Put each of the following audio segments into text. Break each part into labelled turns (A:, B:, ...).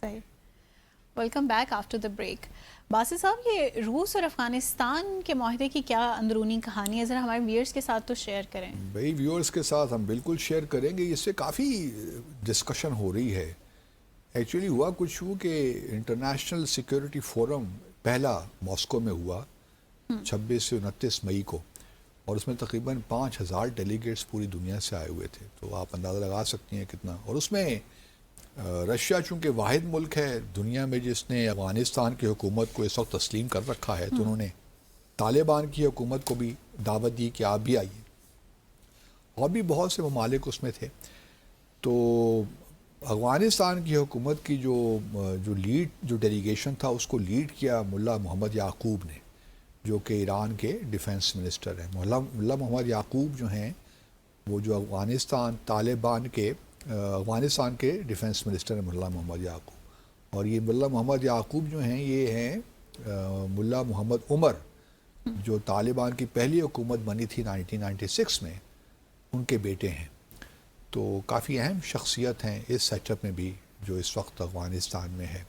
A: صحیح. Welcome back after the break. Basit صاحب، یہ روس اور افغانستان کے معاہدے کی کیا اندرونی کہانی ہے؟ ذرا ہمارے ویورز کے ساتھ تو شیئر کریں.
B: بھائی ویورز کے ساتھ ہم بالکل شیئر کریں گے. اس سے کافی ڈسکشن ہو رہی ہے. ایکچولی ہوا کچھ ہو کہ انٹرنیشنل سیکیورٹی فورم پہلا ماسکو میں ہوا 26 سے 29 مئی کو، اور اس میں تقریباً 5000 ڈیلیگیٹس پوری دنیا سے آئے ہوئے تھے. تو آپ اندازہ لگا سکتی ہیں کتنا. اور اس میں رشیا چونکہ واحد ملک ہے دنیا میں جس نے افغانستان کی حکومت کو اس وقت تسلیم کر رکھا ہے، تو انہوں نے طالبان کی حکومت کو بھی دعوت دی کہ آپ بھی آئیے، اور بھی بہت سے ممالک اس میں تھے. تو افغانستان کی حکومت کی جو ڈیلیگیشن تھا اس کو لیڈ کیا ملا محمد یعقوب نے، جو کہ ایران کے ڈیفنس منسٹر ہیں. ملا محمد یعقوب جو ہیں وہ جو افغانستان کے ڈیفنس منسٹر ہیں ملا محمد یعقوب. اور یہ ملا محمد یعقوب جو ہیں یہ ہیں ملا محمد عمر، جو طالبان کی پہلی حکومت بنی تھی 1996 میں، ان کے بیٹے ہیں. تو کافی اہم شخصیت ہیں اس سیٹ اپ میں بھی جو اس وقت افغانستان میں ہے.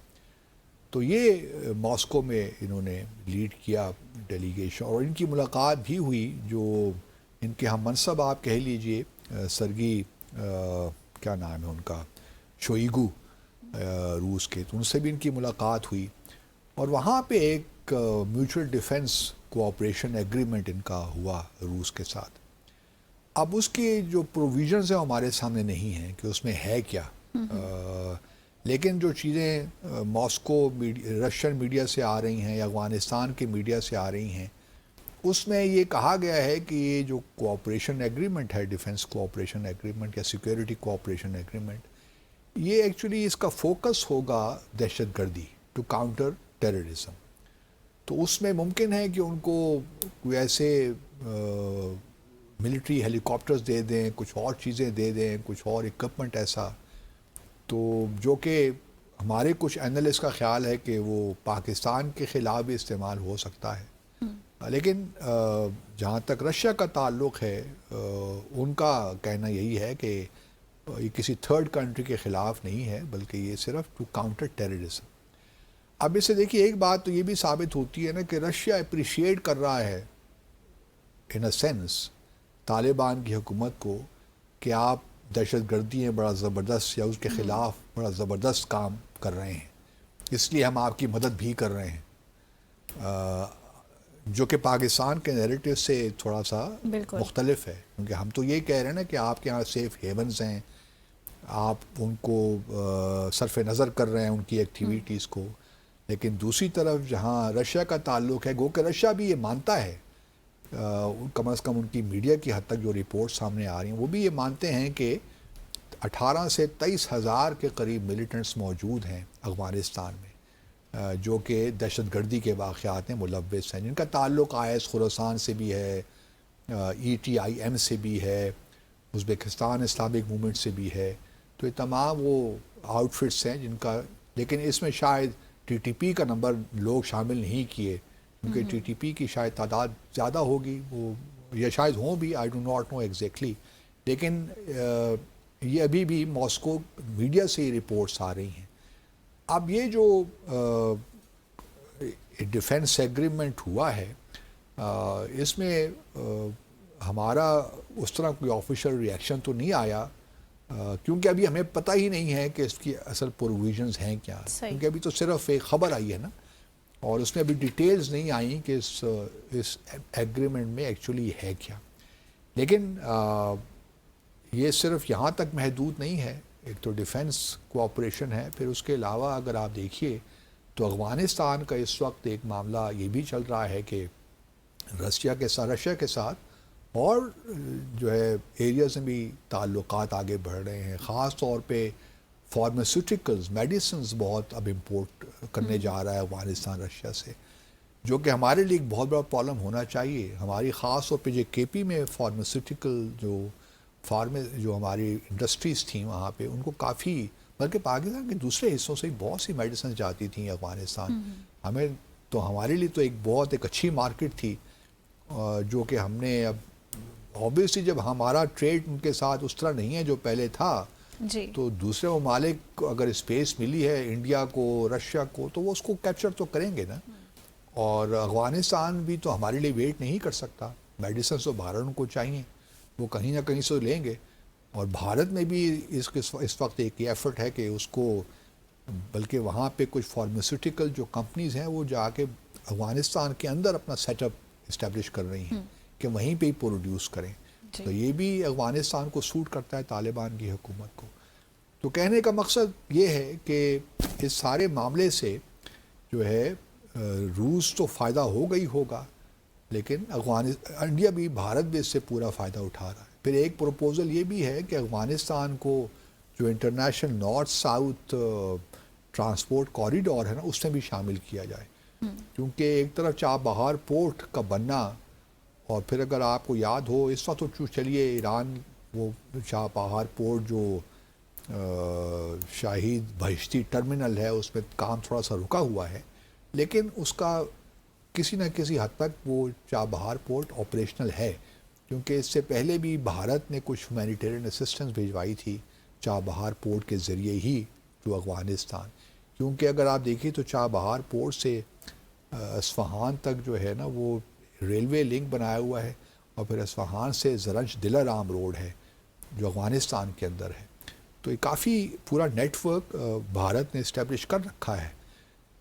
B: تو یہ ماسکو میں انہوں نے لیڈ کیا ڈیلیگیشن، اور ان کی ملاقات بھی ہوئی جو ان کے ہم منصب آپ کہہ لیجئے سرگی کیا نام ہے ان کا، شوئیگو روس کے، تو ان سے بھی ان کی ملاقات ہوئی. اور وہاں پہ ایک میوچل ڈیفنس کوآپریشن ایگریمنٹ ان کا ہوا روس کے ساتھ. اب اس کی جو پروویژنز ہیں ہمارے سامنے نہیں ہیں کہ اس میں ہے کیا، لیکن جو چیزیں ماسکو رشین میڈیا سے آ رہی ہیں یا افغانستان کے میڈیا سے آ رہی ہیں، اس میں یہ کہا گیا ہے کہ یہ جو کوآپریشن ایگریمنٹ ہے، ڈیفنس کوآپریشن ایگریمنٹ یا سیکیورٹی کوآپریشن ایگریمنٹ، یہ ایکچولی اس کا فوکس ہوگا دہشت گردی، ٹو کاؤنٹر ٹیررزم. تو اس میں ممکن ہے کہ ان کو کوئی ایسے ملٹری ہیلی کاپٹرز دے دیں، کچھ اور چیزیں دے دیں، کچھ اور اکوپمنٹ ایسا، تو جو کہ ہمارے کچھ اینالسٹ کا خیال ہے کہ وہ پاکستان کے خلاف بھی استعمال ہو سکتا ہے. لیکن جہاں تک رشیا کا تعلق ہے، ان کا کہنا یہی ہے کہ یہ کسی تھرڈ کنٹری کے خلاف نہیں ہے، بلکہ یہ صرف ٹو کاؤنٹر ٹیررزم. اب اس سے دیکھیے ایک بات تو یہ بھی ثابت ہوتی ہے نا کہ رشیا اپریشیٹ کر رہا ہے ان اے سینس طالبان کی حکومت کو کہ آپ دہشت گردی ہیں بڑا زبردست، یا اس کے خلاف بڑا زبردست کام کر رہے ہیں، اس لیے ہم آپ کی مدد بھی کر رہے ہیں. جو کہ پاکستان کے نیریٹو سے تھوڑا سا مختلف ہے، کیونکہ ہم تو یہ کہہ رہے ہیں نا کہ آپ کے ہاں سیف ہیونز ہیں، آپ ان کو صرف نظر کر رہے ہیں ان کی ایکٹیویٹیز کو. لیکن دوسری طرف جہاں رشیا کا تعلق ہے، گو کہ رشیا بھی یہ مانتا ہے، کم از کم ان کی میڈیا کی حد تک جو رپورٹ سامنے آ رہی ہیں وہ بھی یہ مانتے ہیں کہ 18 سے 23 ہزار کے قریب ملیٹنٹس موجود ہیں افغانستان میں، جو کہ دہشت گردی کے واقعات میں ملوث ہیں، جن کا تعلق IS خراسان سے بھی ہے، ETIM سے بھی ہے، ازبکستان اسلامک موومنٹ سے بھی ہے. تو یہ تمام وہ آؤٹ فٹس ہیں جن کا، لیکن اس میں شاید TTP کا نمبر لوگ شامل نہیں کیے، کیونکہ TTP کی شاید تعداد زیادہ ہوگی، وہ یا شاید ہوں بھی، I do not know exactly. لیکن یہ ابھی بھی ماسکو میڈیا سے یہ رپورٹس آ رہی ہیں. اب یہ جو ڈیفنس ایگریمنٹ ہوا ہے، اس میں ہمارا اس طرح کوئی آفیشیل ریئیکشن تو نہیں آیا، کیونکہ ابھی ہمیں پتہ ہی نہیں ہے کہ اس کی اصل پروویژنز ہیں کیا، کیونکہ ابھی تو صرف ایک خبر آئی ہے نا، اور اس میں ابھی ڈیٹیلز نہیں آئیں کہ اس ایگریمنٹ میں ایکچولی ہے کیا. لیکن یہ صرف یہاں تک محدود نہیں ہے. ایک تو ڈیفنس کوآپریشن ہے، پھر اس کے علاوہ اگر آپ دیکھیے تو افغانستان کا اس وقت ایک معاملہ یہ بھی چل رہا ہے کہ رشیا کے ساتھ اور جو ہے ایریاز میں بھی تعلقات آگے بڑھ رہے ہیں. خاص طور پہ فارماسیوٹیکلز، میڈیسنز بہت اب امپورٹ کرنے جا رہا ہے افغانستان رشیا سے، جو کہ ہمارے لیے ایک بہت بڑا پرابلم ہونا چاہیے. ہماری خاص طور پہ جو KP میں فارماسیوٹیکل جو ہماری انڈسٹریز تھیں وہاں پہ، ان کو کافی، بلکہ پاکستان کے دوسرے حصوں سے بہت سی میڈیسنز جاتی تھیں افغانستان. ہمارے لیے تو ایک اچھی مارکیٹ تھی، جو کہ ہم نے اب آبویسلی جب ہمارا ٹریڈ ان کے ساتھ اس طرح نہیں ہے جو پہلے تھا،
A: جی
B: تو دوسرے ممالک کو اگر اسپیس ملی ہے انڈیا کو رشیا کو تو وہ اس کو کیپچر تو کریں گے نا. اور افغانستان بھی تو ہمارے لیے ویٹ نہیں کر سکتا. میڈیسنس تو بھارت ان کو چاہیے, وہ کہیں نہ کہیں سے لیں گے. اور بھارت میں بھی اس وقت ایک ایفرٹ ہے کہ اس کو, بلکہ وہاں پہ کچھ فارماسیوٹیکل جو کمپنیز ہیں وہ جا کے افغانستان کے اندر اپنا سیٹ اپ اسٹیبلش کر رہی ہیں کہ وہیں پہ ہی پروڈیوس کریں. تو یہ بھی افغانستان کو سوٹ کرتا ہے طالبان کی حکومت کو. تو کہنے کا مقصد یہ ہے کہ اس سارے معاملے سے جو ہے روس تو فائدہ ہوگا ہی ہوگا, لیکن انڈیا بھی, بھارت بھی اس سے پورا فائدہ اٹھا رہا ہے. پھر ایک پروپوزل یہ بھی ہے کہ افغانستان کو جو international north south transport corridor ہے نا اس میں بھی شامل کیا جائے, کیونکہ ایک طرف چابہار پورٹ کا بننا, اور پھر اگر آپ کو یاد ہو اس وقت تو چلیے ایران وہ چابہار پورٹ جو شاہید بہشتی ٹرمینل ہے اس میں کام تھوڑا سا رکا ہوا ہے, لیکن اس کا کسی نہ کسی حد تک وہ چابہار پورٹ آپریشنل ہے, کیونکہ اس سے پہلے بھی بھارت نے کچھ ہیومینیٹیرین اسسٹنس بھیجوائی تھی چابہار پورٹ کے ذریعے ہی ٹو افغانستان. کیونکہ اگر آپ دیکھیں تو چابہار پورٹ سے اصفہان تک جو ہے نا وہ ریلوے لنک بنایا ہوا ہے, اور پھر اصفہان سے زرنج دلارام روڈ ہے جو افغانستان کے اندر ہے. تو یہ کافی پورا نیٹ ورک بھارت نے اسٹیبلش کر رکھا ہے,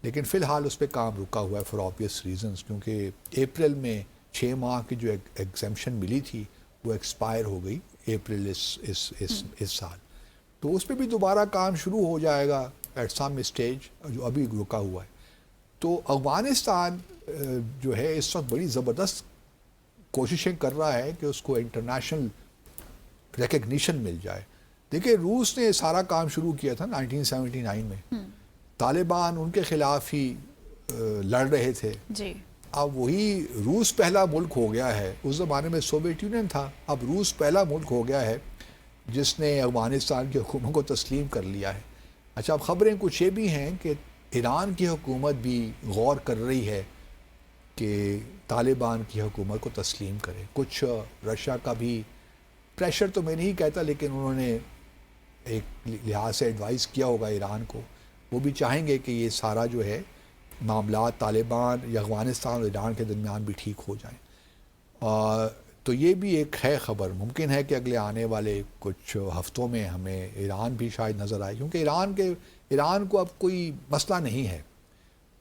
B: لیکن فی الحال اس پہ کام رکا ہوا ہے فار آبویس ریزنس, کیونکہ اپریل میں 6 ماہ کی جو ایگزیمشن ملی تھی وہ ایکسپائر ہو گئی اپریل اس سال. تو اس پہ بھی دوبارہ کام شروع ہو جائے گا ایٹ سم اسٹیج, جو ابھی رکا ہوا ہے. تو افغانستان جو ہے اس وقت بڑی زبردست کوششیں کر رہا ہے کہ اس کو انٹرنیشنل ریکگنیشن مل جائے. دیکھیں روس نے سارا کام شروع کیا تھا 1979 میں, طالبان ان کے خلاف ہی لڑ رہے تھے.
A: جی
B: اب وہی روس پہلا ملک ہو گیا ہے, اس زمانے میں سوویت یونین تھا, اب روس پہلا ملک ہو گیا ہے جس نے افغانستان کی حکومت کو تسلیم کر لیا ہے. اچھا, اب خبریں کچھ یہ بھی ہیں کہ ایران کی حکومت بھی غور کر رہی ہے کہ طالبان کی حکومت کو تسلیم کرے. کچھ رشیا کا بھی پریشر تو میں نہیں کہتا, لیکن انہوں نے ایک لحاظ سے ایڈوائز کیا ہوگا ایران کو, وہ بھی چاہیں گے کہ یہ سارا جو ہے معاملات طالبان یا افغانستان اور ایران کے درمیان بھی ٹھیک ہو جائیں. تو یہ بھی ایک ہے خبر. ممکن ہے کہ اگلے آنے والے کچھ ہفتوں میں ہمیں ایران بھی شاید نظر آئے, کیونکہ ایران کو اب کوئی مسئلہ نہیں ہے.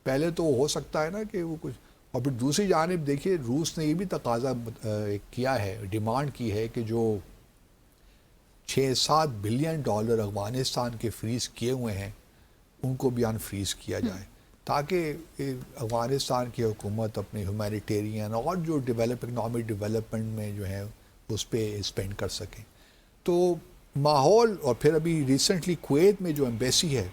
B: پہلے تو ہو سکتا ہے نا کہ وہ کچھ, اور پھر دوسری جانب دیکھیے روس نے یہ بھی تقاضا کیا ہے, ڈیمانڈ کی ہے کہ جو 6-7 بلین ڈالر افغانستان کے فریز کیے ہوئے ہیں ان کو بھی انفریز کیا جائے, تاکہ افغانستان کی حکومت اپنے ہیومینیٹیرین اور جو اکنامک ڈیولپمنٹ میں جو ہے اس پہ اسپینڈ کر سکیں. تو ماحول, اور پھر ابھی ریسنٹلی کویت میں جو ایمبیسی ہے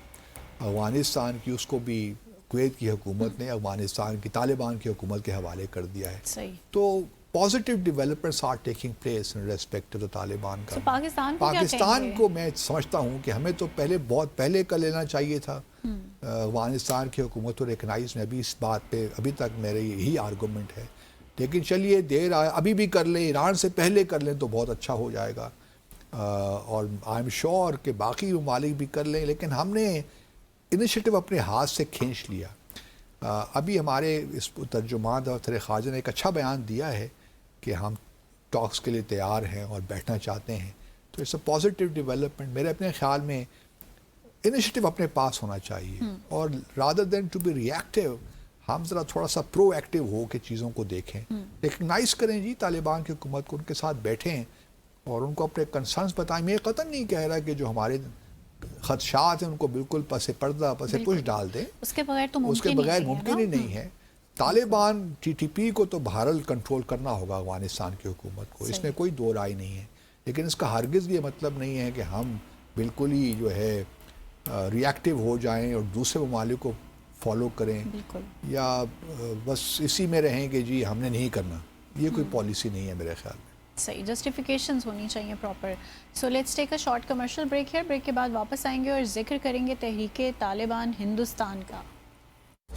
B: افغانستان کی, اس کو بھی کویت کی حکومت نے افغانستان کی طالبان کی حکومت کے حوالے کر دیا ہے.
A: صحیح.
B: تو positive developments are taking place in respect to Taliban کا. پاکستان کو میں سمجھتا ہوں کہ ہمیں تو بہت پہلے کر لینا چاہیے تھا. افغانستان کی حکومت کو ریکگنائز میں ابھی اس بات پہ ابھی تک میرے یہی آرگومنٹ ہے, لیکن چلیے دیر آئے, ابھی بھی کر لیں, ایران سے پہلے کر لیں تو بہت اچھا ہو جائے گا, اور آئی ایم شیور کہ باقی ممالک بھی کر لیں. لیکن ہم نے انیشیٹو اپنے ہاتھ سے کھینچ لیا. ابھی ہمارے اس ترجمان دفتر خارجہ نے ایک اچھا بیان دیا ہے کہ ہم ٹاکس کے لیے تیار ہیں اور بیٹھنا چاہتے ہیں. تو اٹس اے پازیٹیو ڈیولپمنٹ. میرے اپنے خیال میں انیشیٹو اپنے پاس ہونا چاہیے, اور rather than to be reactive ہم ذرا تھوڑا سا پرو ایکٹیو ہو کے چیزوں کو دیکھیں, ریکگنائز کریں جی طالبان کی حکومت کو, ان کے ساتھ بیٹھیں اور ان کو اپنے کنسرنس بتائیں. میں قطعاً نہیں کہہ رہا کہ جو ہمارے خدشات ہیں ان کو بالکل پس پردہ پس پش ڈال دیں,
A: اس کے بغیر تو
B: ممکن ہی نہیں ہے. طالبان ٹی ٹی پی کو تو بہرحال کنٹرول کرنا ہوگا افغانستان کی حکومت کو, اس میں کوئی دو رائے نہیں ہے. لیکن اس کا ہرگز یہ مطلب نہیں ہے کہ ہم بالکل ہی جو ہے ری ایکٹیو ہو جائیں اور دوسرے ممالک کو فالو کریں, یا بس اسی میں رہیں کہ جی ہم نے نہیں کرنا. یہ کوئی پالیسی نہیں ہے میرے خیال میں.
A: صحیح, جسٹیفیکیشنز ہونی چاہیے proper. So let's take a short commercial break ہے. بریک کے بعد واپس آئیں گے اور ذکر کریں گے تحریک طالبان ہندوستان کا.